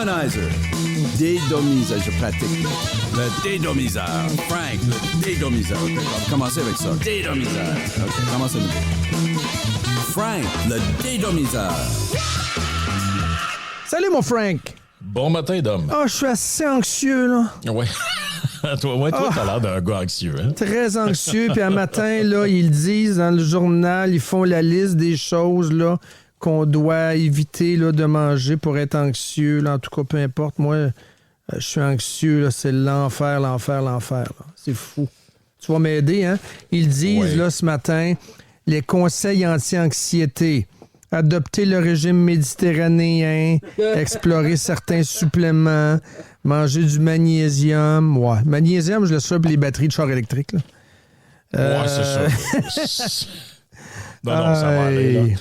Womanizer. Dédomiseur, je pratique. Le dédomiseur. Frank, le dédomiseur. OK, on va commencer avec ça. Dédomiseur. OK, commencez nous. Frank, le dédomiseur. Salut, mon Frank. Bon matin, Dom. Je suis assez anxieux, là. Ouais. toi, t'as l'air d'un gars anxieux, hein? Très anxieux. Puis un matin, là, ils disent dans le journal, ils font la liste des choses, là, qu'on doit éviter, là, de manger pour être anxieux. Là. En tout cas, peu importe. Moi, je suis anxieux, là. C'est l'enfer. Là. C'est fou. Tu vas m'aider, hein? Ils disent, là, ce matin, les conseils anti-anxiété. Adopter le régime méditerranéen, explorer certains suppléments, manger du magnésium. Ouais, magnésium, je le sais pour les batteries de char électrique. Là. Ouais, c'est ça. non, ça va aller.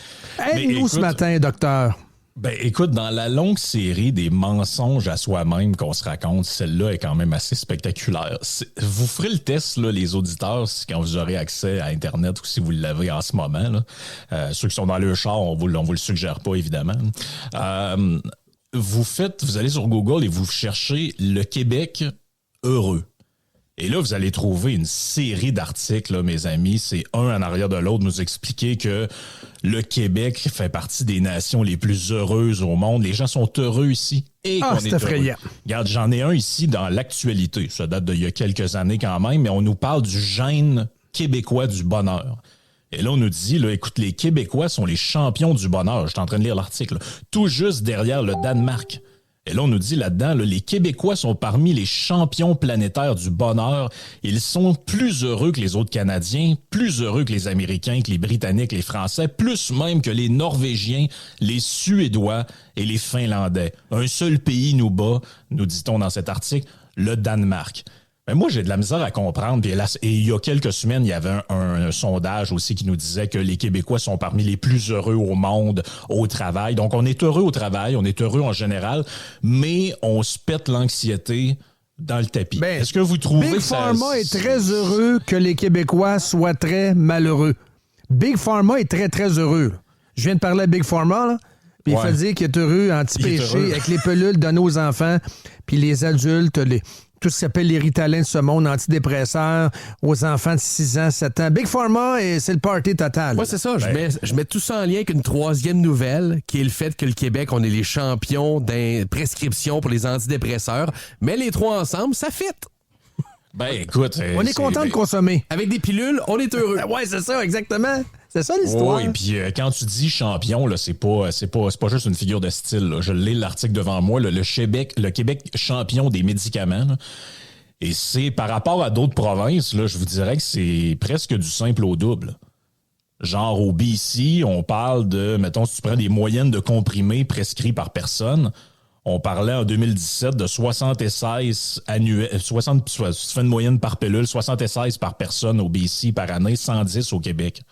Aide-nous ce matin, docteur. Ben, écoute, dans la longue série des mensonges à soi-même qu'on se raconte, celle-là est quand même assez spectaculaire. Vous ferez le test, là, les auditeurs, quand vous aurez accès à Internet ou si vous l'avez en ce moment. Là. Ceux qui sont dans le char, on vous le suggère pas, évidemment. Vous allez sur Google et vous cherchez « Le Québec heureux ». Et là, vous allez trouver une série d'articles, là, mes amis. C'est un en arrière de l'autre, nous expliquer que le Québec fait partie des nations les plus heureuses au monde. Les gens sont heureux ici. Et qu'on c'est est effrayant. heureux. Regarde, j'en ai un ici dans l'actualité. Ça date d'il y a quelques années quand même, mais on nous parle du gène québécois du bonheur. Et là, on nous dit, là, écoute, les Québécois sont les champions du bonheur. Je suis en train de lire l'article. Là. Tout juste derrière le Danemark. Et là, on nous dit là-dedans, là, les Québécois sont parmi les champions planétaires du bonheur. Ils sont plus heureux que les autres Canadiens, plus heureux que les Américains, que les Britanniques, les Français, plus même que les Norvégiens, les Suédois et les Finlandais. Un seul pays nous bat, nous dit-on dans cet article, le Danemark. Mais moi, j'ai de la misère à comprendre. Puis et il y a quelques semaines, il y avait un sondage aussi qui nous disait que les Québécois sont parmi les plus heureux au monde au travail. Donc, on est heureux au travail, on est heureux en général, mais on se pète l'anxiété dans le tapis. Ben, est-ce que vous trouvez Big que ça... Pharma est très heureux que les Québécois soient très malheureux. Big Pharma est très, très heureux. Je viens de parler à Big Pharma, là. Puis il fait dire qu'il est heureux, anti-péché, avec les pilules données aux enfants, puis les adultes, tout ce qui s'appelle les Ritalin de ce monde, antidépresseurs, aux enfants de 6 ans, 7 ans. Big Pharma, c'est le party total. Ouais, c'est ça. Je mets tout ça en lien avec une troisième nouvelle, qui est le fait que le Québec, on est les champions des prescriptions pour les antidépresseurs. Mais les trois ensemble, ça fit. Ben, écoute... on est content de consommer. Avec des pilules, on est heureux. Ouais, c'est ça, exactement. C'est ça l'histoire. Oui, puis quand tu dis champion, là, c'est pas juste une figure de style. Là. Je lis l'article devant moi, là, le Québec champion des médicaments. Là. Et c'est par rapport à d'autres provinces, là, je vous dirais que c'est presque du simple au double. Genre au BC, on parle de, mettons, si tu prends des moyennes de comprimés prescrits par personne, on parlait en 2017 de 76 annuels, tu fais une moyenne par pilule, 76 par personne au BC par année, 110 au Québec.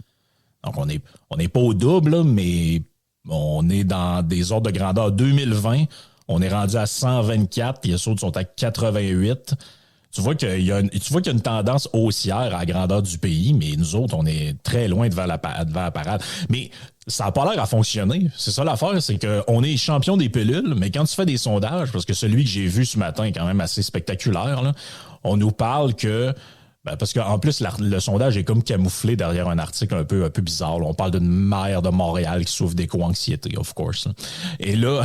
Donc, on n'est pas au double, là, mais on est dans des ordres de grandeur. 2020, on est rendu à 124, puis les autres sont à 88. Tu vois qu'il y a une tendance haussière à la grandeur du pays, mais nous autres, on est très loin devant la parade. Mais ça n'a pas l'air à fonctionner. C'est ça l'affaire, c'est qu'on est champion des pilules, mais quand tu fais des sondages, parce que celui que j'ai vu ce matin est quand même assez spectaculaire, là, on nous parle que... Ben parce qu'en plus, le sondage est comme camouflé derrière un article un peu bizarre. Là. On parle d'une mère de Montréal qui souffre d'éco-anxiété, of course. Et là,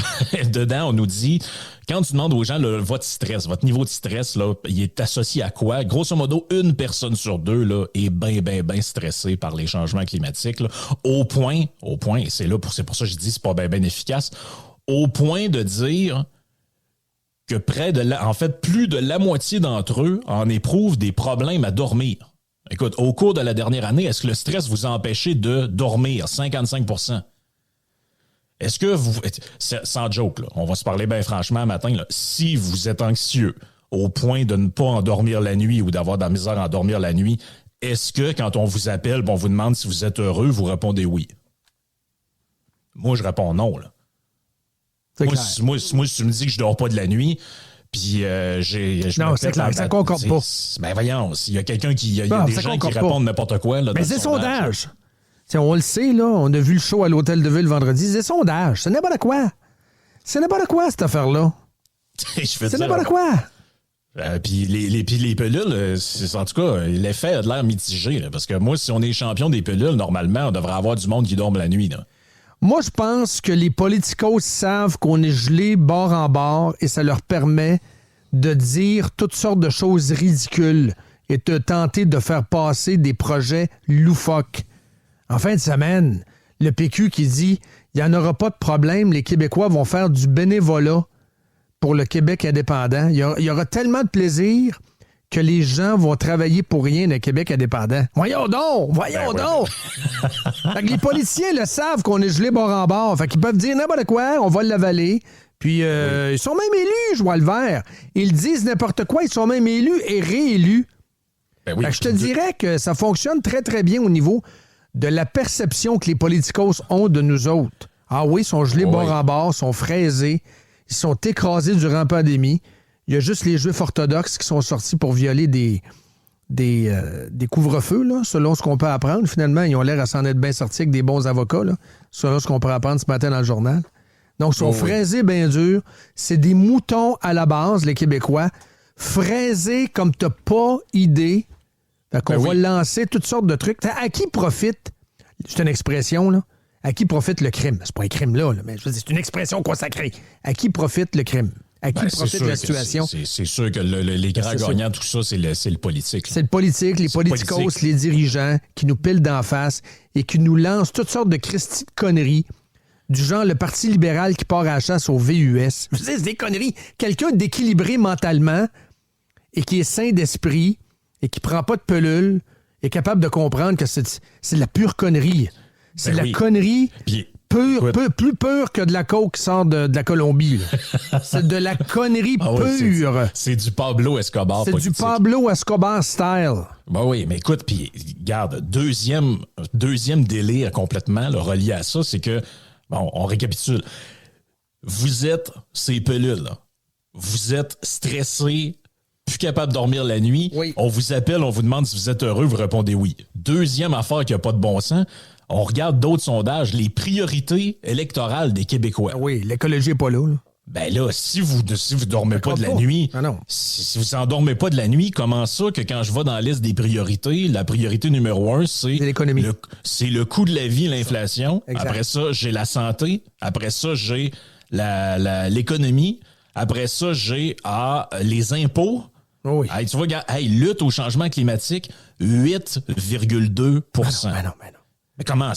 dedans, on nous dit, quand tu demandes aux gens votre stress, votre niveau de stress, là, il est associé à quoi? Grosso modo, 1 personne sur 2 là, est bien stressée par les changements climatiques. Là, au point, et c'est pour ça que je dis que c'est pas bien efficace, au point de dire... que plus de la moitié d'entre eux en éprouvent des problèmes à dormir. Écoute, au cours de la dernière année, est-ce que le stress vous a empêché de dormir? 55%. Est-ce que vous... Sans joke, là, on va se parler bien franchement matin. Là, si vous êtes anxieux au point de ne pas endormir la nuit ou d'avoir de la misère à endormir la nuit, est-ce que quand on vous appelle, on vous demande si vous êtes heureux, vous répondez oui? Moi, je réponds non, là. Moi, si tu me dis que je dors pas de la nuit, puis non, c'est clair, ça concorde pas. Ben voyons, s'il y a quelqu'un il y a des gens qui répondent n'importe quoi. Là, mais c'est sondage. On le sait, là, on a vu le show à l'Hôtel de Ville vendredi, c'est sondage. C'est n'importe quoi. C'est n'importe quoi, cette affaire-là. C'est n'importe quoi! Puis les pelules, en tout cas, l'effet a de l'air mitigé. Là, parce que moi, si on est champion des pelules, normalement, on devrait avoir du monde qui dorme la nuit. Là. Moi, je pense que les politicos savent qu'on est gelé bord en bord et ça leur permet de dire toutes sortes de choses ridicules et de tenter de faire passer des projets loufoques. En fin de semaine, le PQ qui dit « il n'y en aura pas de problème, les Québécois vont faire du bénévolat pour le Québec indépendant. Il y aura tellement de plaisir que les gens vont travailler pour rien dans le Québec indépendant. » Voyons donc! Fait que les politiciens le savent qu'on est gelé bord en bord. Fait qu'ils peuvent dire n'importe quoi, on va l'avaler. Puis ils sont même élus, je vois le vert. Ils disent n'importe quoi, ils sont même élus et réélus. Fait que je te dirais que ça fonctionne très, très bien au niveau de la perception que les politicos ont de nous autres. Ah oui, ils sont gelés bord en bord, sont fraisés, ils sont écrasés durant la pandémie. Il y a juste les Juifs orthodoxes qui sont sortis pour violer des couvre-feux, là, selon ce qu'on peut apprendre. Finalement, ils ont l'air à s'en être bien sortis avec des bons avocats, là, selon ce qu'on peut apprendre ce matin dans le journal. Donc, ils sont fraisés bien durs. C'est des moutons à la base, les Québécois. Fraisés comme t'as pas idée. Fait qu'on va lancer toutes sortes de trucs. À qui profite, c'est une expression, là, à qui profite le crime? C'est pas un crime là, mais je veux dire, c'est une expression consacrée. À qui profite le crime? À qui profite la situation? C'est sûr que les grands gagnants, tout ça, c'est le politique. C'est le politique, les politicos, les dirigeants qui nous pilent d'en face et qui nous lancent toutes sortes de Christie de conneries. Du genre le Parti libéral qui part à la chasse au VUS. Je veux dire, c'est des conneries. Quelqu'un d'équilibré mentalement et qui est sain d'esprit et qui prend pas de pelule est capable de comprendre que c'est de la pure connerie. C'est de la connerie plus pure que de la coke qui sort de la Colombie. C'est de la connerie pure. C'est du Pablo Escobar. C'est du Pablo Escobar style. Ben oui, mais écoute, puis regarde, deuxième délire complètement là, relié à ça, c'est que, bon, on récapitule. Vous êtes ces pelules, là. Vous êtes stressé, plus capable de dormir la nuit. Oui. On vous appelle, on vous demande si vous êtes heureux, vous répondez oui. Deuxième affaire qui n'a pas de bon sens, on regarde d'autres sondages, les priorités électorales des Québécois. Oui, l'écologie n'est pas là. Ben là, si vous dormez pas de la nuit, si vous endormez pas de la nuit, comment ça que quand je vais dans la liste des priorités, la priorité numéro 1, c'est l'économie. C'est le coût de la vie, l'inflation. Exact. Après ça, j'ai la santé. Après ça, j'ai l'économie. Après ça, j'ai les impôts. Oui. Hey, tu vois, lutte au changement climatique, 8,2 Ben non. Mais comment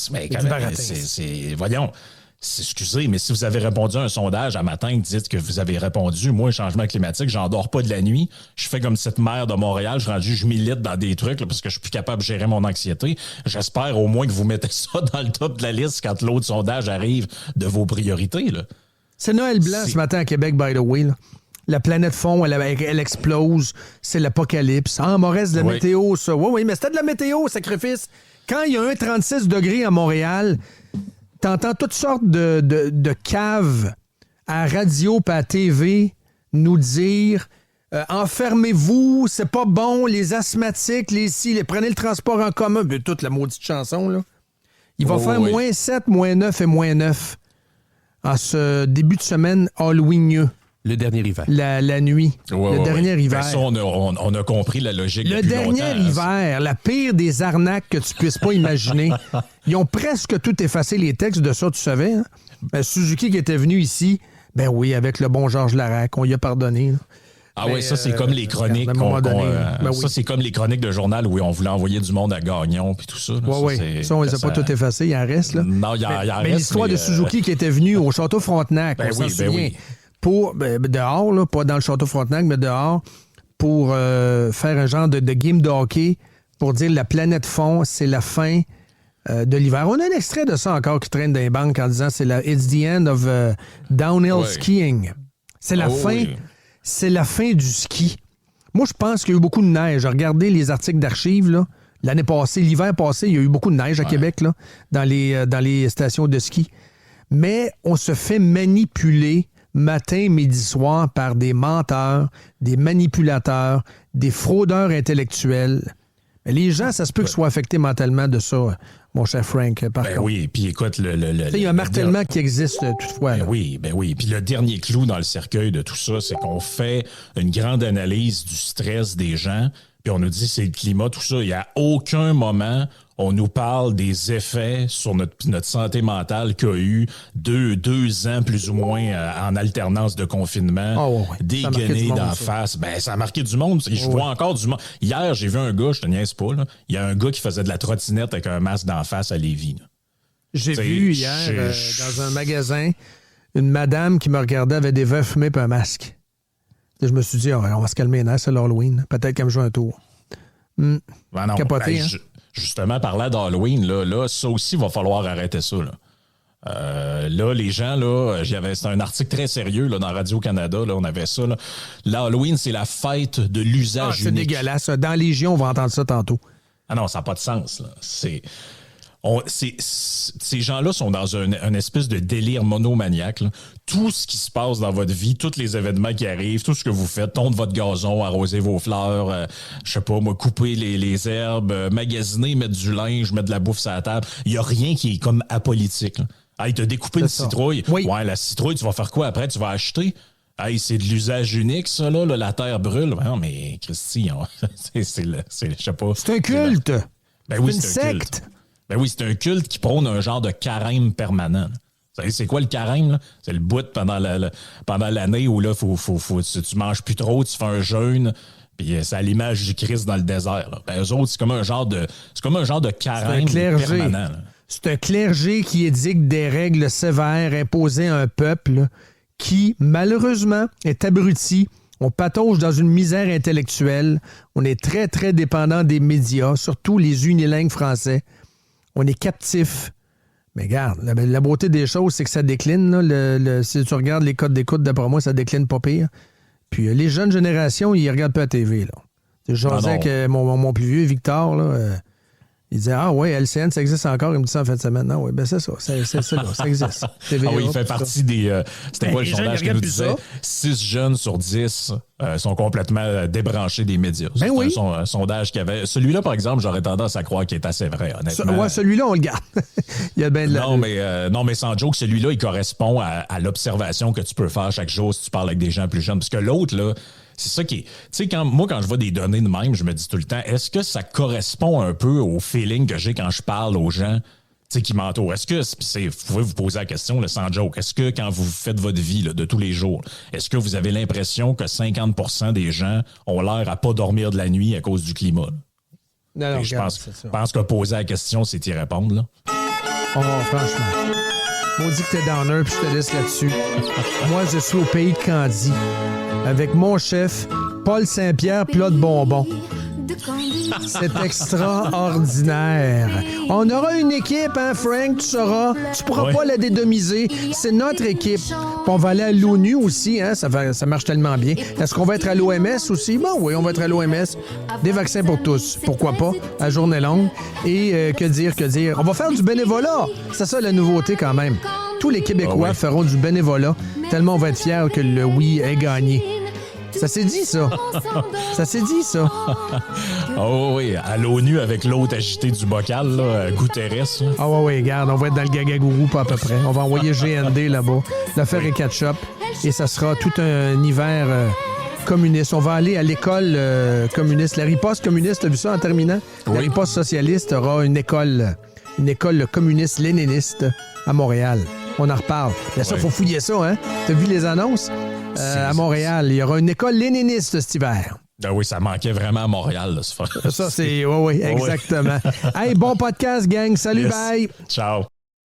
voyons, excusez, mais si vous avez répondu à un sondage à matin, dites que vous avez répondu, moi, changement climatique, j'en dors pas de la nuit, je fais comme cette mère de Montréal, je milite dans des trucs là, parce que je suis plus capable de gérer mon anxiété. J'espère au moins que vous mettez ça dans le top de la liste quand l'autre sondage arrive de vos priorités. Là. C'est Noël blanc ce matin à Québec, by the way. Là. La planète fond, elle explose. C'est l'apocalypse. Ah, Maurice, de la météo, ça. Oui, mais c'était de la météo, sacrifice. Quand il y a 1,36 degrés à Montréal, t'entends toutes sortes de caves à radio et à TV nous dire enfermez-vous, c'est pas bon, les asthmatiques, prenez le transport en commun. Toute la maudite chanson, là. Il va faire moins 7, moins 9 et moins 9 en ce début de semaine Halloween. Le dernier hiver. La nuit. Le dernier hiver. Ça, on a compris la logique le depuis dernier longtemps, hiver, la pire des arnaques que tu puisses pas imaginer. Ils ont presque tout effacé les textes de ça, tu savais. Hein? Suzuki qui était venu ici, ben oui, avec le bon Georges Larac, on y a pardonné. Là. Ah oui, ça, c'est comme les chroniques. Ça, c'est comme les chroniques de journal où on voulait envoyer du monde à Gagnon puis tout ça. Oui. Ça, on les a pas tout effacés. Il en reste. Là. Non, il en reste. Mais l'histoire de Suzuki qui était venu au Château Frontenac, on s'en souvient. Dehors, là, pas dans le Château Frontenac, mais dehors, pour faire un genre de game de hockey pour dire la planète fond, c'est la fin de l'hiver. On a un extrait de ça encore qui traîne dans les banques en disant c'est it's the end of downhill skiing. C'est la fin. Oui. C'est la fin du ski. Moi, je pense qu'il y a eu beaucoup de neige. Regardez les articles d'archives, là. L'année passée, l'hiver passé, il y a eu beaucoup de neige à Québec, là, dans les stations de ski. Mais on se fait manipuler matin, midi, soir par des menteurs, des manipulateurs, des fraudeurs intellectuels. Mais les gens, ça se peut qu'ils soient affectés mentalement de ça, mon cher Frank, par contre. Oui, puis écoute, il y a un martèlement qui existe toutefois. Ben oui. Puis le dernier clou dans le cercueil de tout ça, c'est qu'on fait une grande analyse du stress des gens, puis on nous dit c'est le climat, tout ça. Il n'y a aucun moment on nous parle des effets sur notre santé mentale qu'a eu deux ans plus ou moins en alternance de confinement, des guenilles d'en face. Ben, ça a marqué du monde. Je vois encore du monde. Hier, j'ai vu un gars, je te niaise pas, là. Il y a un gars qui faisait de la trottinette avec un masque d'en face à Lévis. Là. J'ai vu hier, dans un magasin, une madame qui me regardait avait des verres fumés et un masque. Et je me suis dit, on va se calmer, c'est l'Halloween. Peut-être qu'elle me joue un tour. Ben non, capoté, hein? Justement, parlant d'Halloween, là, ça aussi, il va falloir arrêter ça. Là, les gens, là, c'était un article très sérieux là, dans Radio-Canada, là, on avait ça. Là. L'Halloween, c'est la fête de l'usage unique. C'est dégueulasse. Dans Légion, on va entendre ça tantôt. Ah non, ça n'a pas de sens. Là. Ces gens-là sont dans un espèce de délire monomaniaque. Là. Tout ce qui se passe dans votre vie, tous les événements qui arrivent, tout ce que vous faites, tondre votre gazon, arroser vos fleurs, je sais pas, moi, couper les herbes, magasiner, mettre du linge, mettre de la bouffe sur la table. Il n'y a rien qui est comme apolitique. Là. Hey, t'as découpé une citrouille. Oui. Ouais, la citrouille, tu vas faire quoi après? Tu vas acheter? Hey, c'est de l'usage unique, ça, là, la terre brûle. Non, mais Christy, je sais pas. C'est un culte. Ben oui, c'est une secte. Ben oui, c'est un culte qui prône un genre de carême permanent. Vous savez, c'est quoi le carême? Là? C'est le bout pendant l'année où là, tu manges plus trop, tu fais un jeûne, puis c'est à l'image du Christ dans le désert. Là. Ben, eux autres, c'est comme un genre de carême permanent. Là. C'est un clergé qui édicte des règles sévères imposées à un peuple qui, malheureusement, est abruti. On patauge dans une misère intellectuelle. On est très, très dépendant des médias, surtout les unilingues français. On est captif. Mais regarde, la beauté des choses, c'est que ça décline. Là, si tu regardes les codes d'écoute, d'après moi, ça décline pas pire. Puis les jeunes générations, ils regardent pas la TV. Je jasais avec mon plus vieux, Victor, là, il disait, LCN, ça existe encore. Il me dit ça en fin de semaine. Non, oui, ben c'est ça. Ça existe. TVA, il fait partie des... c'était quoi le sondage qui nous disait? 6 jeunes sur 10 sont complètement débranchés des médias. Ben oui. Un sondage qu'il y avait. Celui-là, par exemple, j'aurais tendance à croire qu'il est assez vrai, honnêtement. Celui-là, on le garde. Il y a ben de non, mais sans joke, celui-là, il correspond à l'observation que tu peux faire chaque jour si tu parles avec des gens plus jeunes. Parce que l'autre, là, c'est ça qui est... Tu sais, quand je vois des données de même, je me dis tout le temps, est-ce que ça correspond un peu au feeling que j'ai quand je parle aux gens qui m'entourent? Est-ce que, vous pouvez vous poser la question, là, sans joke, est-ce que quand vous faites votre vie là, de tous les jours, est-ce que vous avez l'impression que 50% des gens ont l'air à pas dormir de la nuit à cause du climat? Non, je pense que poser la question, c'est y répondre. Là. Oh, franchement. Maudit que t'es downer, puis je te laisse là-dessus. Moi, je suis au pays de Candy, avec mon chef, Paul Saint-Pierre, plat de bonbons. C'est extraordinaire. On aura une équipe, hein, Frank, tu sauras. Tu pourras pas la dédomiser. C'est notre équipe. Puis on va aller à l'ONU aussi, hein, ça marche tellement bien. Est-ce qu'on va être à l'OMS aussi? Bon, oui, on va être à l'OMS. Des vaccins pour tous. Pourquoi pas? À journée longue. Et que dire? On va faire du bénévolat. C'est ça la nouveauté quand même. Tous les Québécois feront du bénévolat, tellement on va être fiers que le oui ait gagné. Ça s'est dit, ça. Oh oui, à l'ONU avec l'autre agité du bocal, là, Guterres. Ah oui, regarde, on va être dans le gagagourou, pas à peu près. On va envoyer GND là-bas, l'affaire est ketchup, et ça sera tout un hiver communiste. On va aller à l'école communiste. La riposte communiste, t'as vu ça en terminant? La riposte socialiste aura une école communiste léniniste à Montréal. On en reparle. Mais ça, il faut fouiller ça, hein? T'as vu les annonces? À Montréal, il y aura une école léniniste cet hiver. Ben oui, ça manquait vraiment à Montréal. Là, ça, c'est... Oui, exactement. Hey, bon podcast, gang. Salut, bye. Ciao.